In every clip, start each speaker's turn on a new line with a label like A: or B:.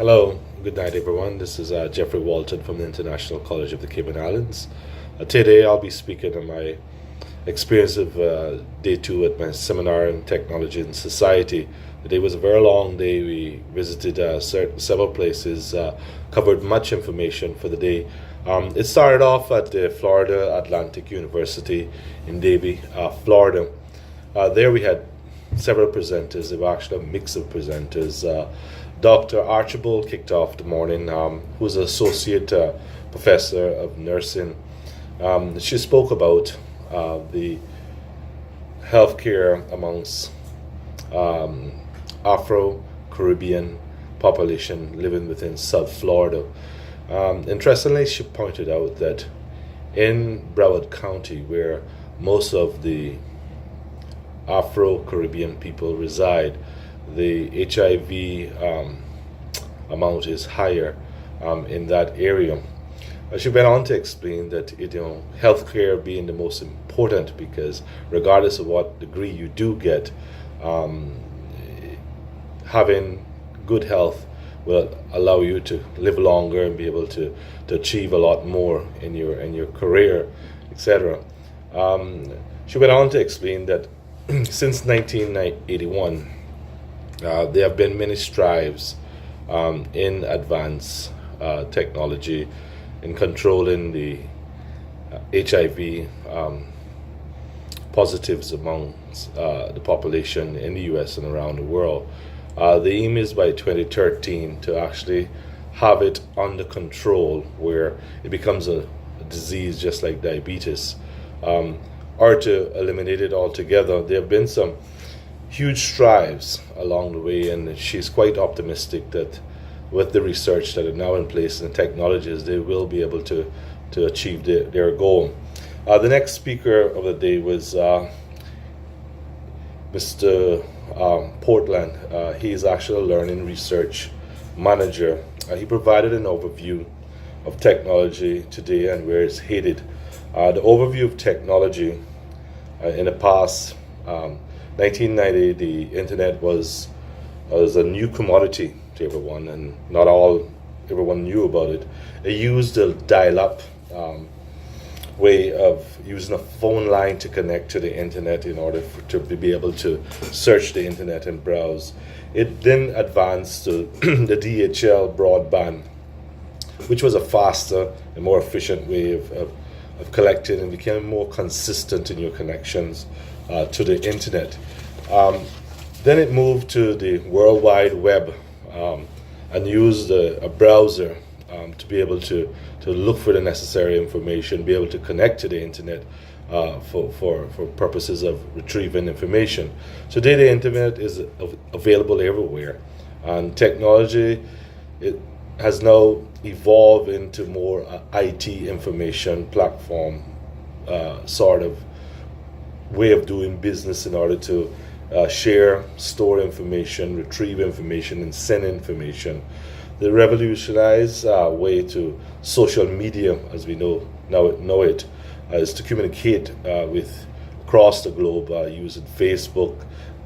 A: Hello, good night, everyone. This is Jeffrey Walton from the International College of the Cayman Islands. Today, I'll be speaking on my experience of day two at my seminar in technology and society. The day was a very long day. We visited several places, covered much information for the day. It started off at the Florida Atlantic University in Davie, Florida. There we had several presenters. There were actually a mix of presenters. Dr. Archibald kicked off the morning, who's an associate professor of nursing. She spoke about the healthcare amongst Afro-Caribbean population living within South Florida. Interestingly, she pointed out that in Broward County, where most of the Afro-Caribbean people reside, the HIV amount is higher in that area. She went on to explain that healthcare being the most important, because regardless of what degree you do get, having good health will allow you to live longer and be able to achieve a lot more in your career, etc. She went on to explain that since 1981, there have been many strives in advanced technology in controlling the HIV positives amongst the population in the US and around the world. The aim is by 2013 to actually have it under control, where it becomes a disease just like diabetes, or to eliminate it altogether. There have been some huge strides along the way, and she's quite optimistic that with the research that is now in place and technologies, they will be able to achieve their goal. The next speaker of the day was Mr. Portland. He is actually a learning research manager. He provided an overview of technology today and where it's headed. The overview of technology in the past, 1990, the internet was a new commodity to everyone, and not everyone knew about it. It used a dial-up way of using a phone line to connect to the internet in order to be able to search the internet and browse. It then advanced to the DHL broadband, which was a faster and more efficient way of collecting, and became more consistent in your connections to the internet. Then it moved to the World Wide Web, and used a browser to be able to look for the necessary information, be able to connect to the internet for purposes of retrieving information. Today the internet is available everywhere, and technology, it has now evolved into more IT information platform sort of way of doing business in order to share, store information, retrieve information, and send information. The revolutionized way to social media, as we know it, is to communicate with across the globe using Facebook,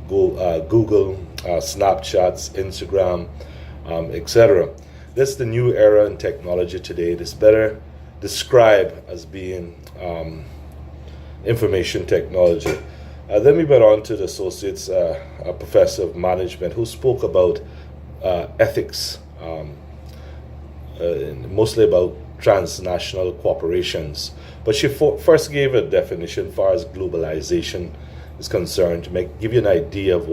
A: Google, Snapchats, Instagram, etc. This is the new era in technology today. It is better described as being information technology. Then we went on to the associates, a professor of management, who spoke about ethics, mostly about transnational corporations. But she first gave a definition as far as globalization is concerned, to give you an idea of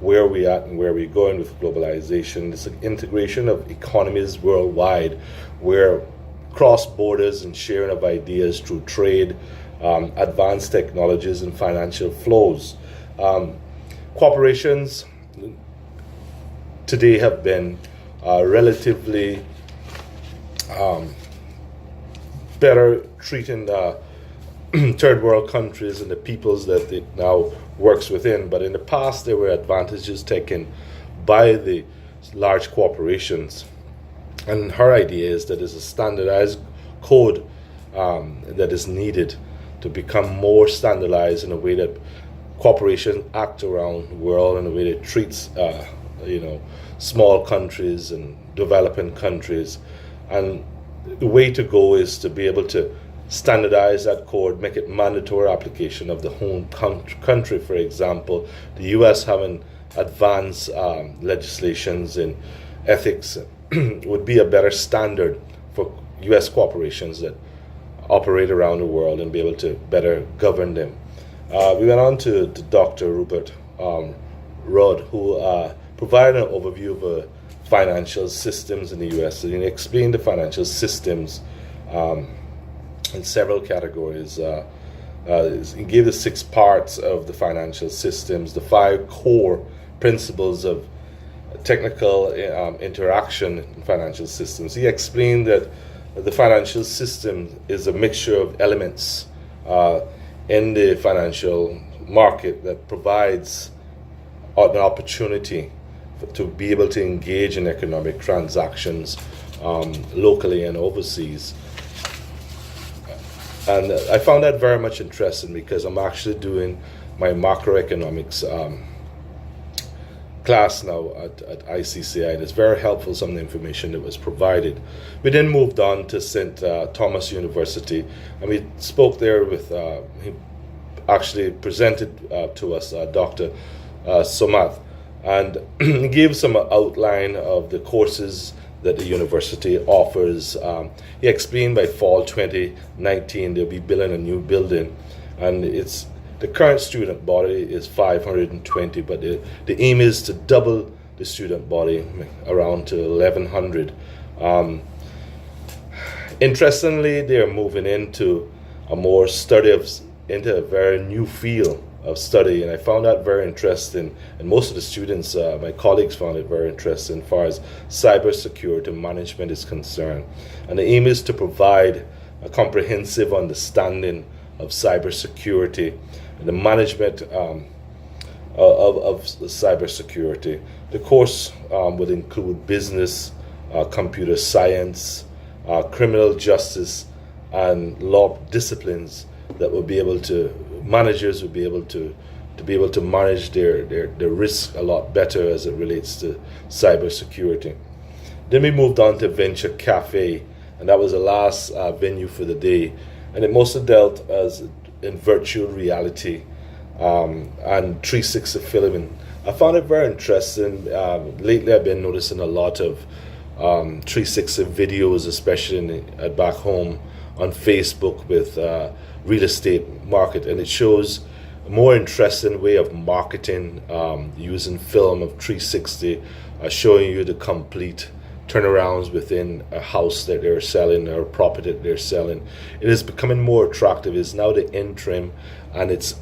A: where we at and where we're going with globalization. It's an integration of economies worldwide, where cross borders and sharing of ideas through trade, advanced technologies and financial flows. Corporations today have been relatively better treating third world countries and the peoples that it now works within. But in the past, there were advantages taken by the large corporations. And her idea is that there's a standardized code that is needed to become more standardized in a way that corporations act around the world, in a way that treats small countries and developing countries. And the way to go is to be able to standardize that code, make it mandatory application of the home country. For example, the U.S. having advanced legislations in ethics would be a better standard for U.S. corporations that operate around the world and be able to better govern them. We went on to Dr. Rupert Rudd, who provided an overview of financial systems in the U.S. and he explained the financial systems in several categories. He gave the 6 parts of the financial systems, the 5 core principles of technical interaction in financial systems. He explained that the financial system is a mixture of elements in the financial market that provides an opportunity to be able to engage in economic transactions locally and overseas. And I found that very much interesting because I'm actually doing my macroeconomics class now at ICCI, and it's very helpful, some of the information that was provided. We then moved on to St. Thomas University, and we spoke there with, he actually presented to us Dr. Somath, and he gave some outline of the courses that the university offers. He explained by fall 2019 they'll be building a new building, and the current student body is 520, but the aim is to double the student body around to 1,100. Interestingly, they're moving into into a very new field of study, and I found that very interesting, and most of the students, my colleagues, found it very interesting as far as cybersecurity management is concerned. And the aim is to provide a comprehensive understanding of cybersecurity and the management of cybersecurity. The course would include business, computer science, criminal justice, and law disciplines that will be able to, managers will be able to manage their risk a lot better as it relates to cybersecurity. Then we moved on to Venture Cafe, and that was the last venue for the day, and it mostly dealt in virtual reality and 360 filming. I found it very interesting. Lately I've been noticing a lot of 360 videos, especially back home on Facebook with real estate market, and it shows a more interesting way of marketing using film of 360, showing you the complete turnarounds within a house that they're selling or a property that they're selling. It is becoming more attractive. It's now the interim, and it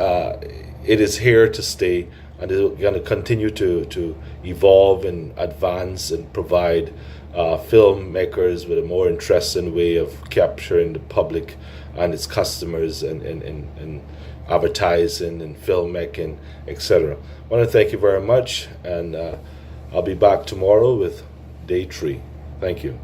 A: is here to stay, and it's going to continue to evolve and advance and provide filmmakers with a more interesting way of capturing the public and its customers and advertising and filmmaking, etc. I want to thank you very much, and I'll be back tomorrow with day 3. Thank you.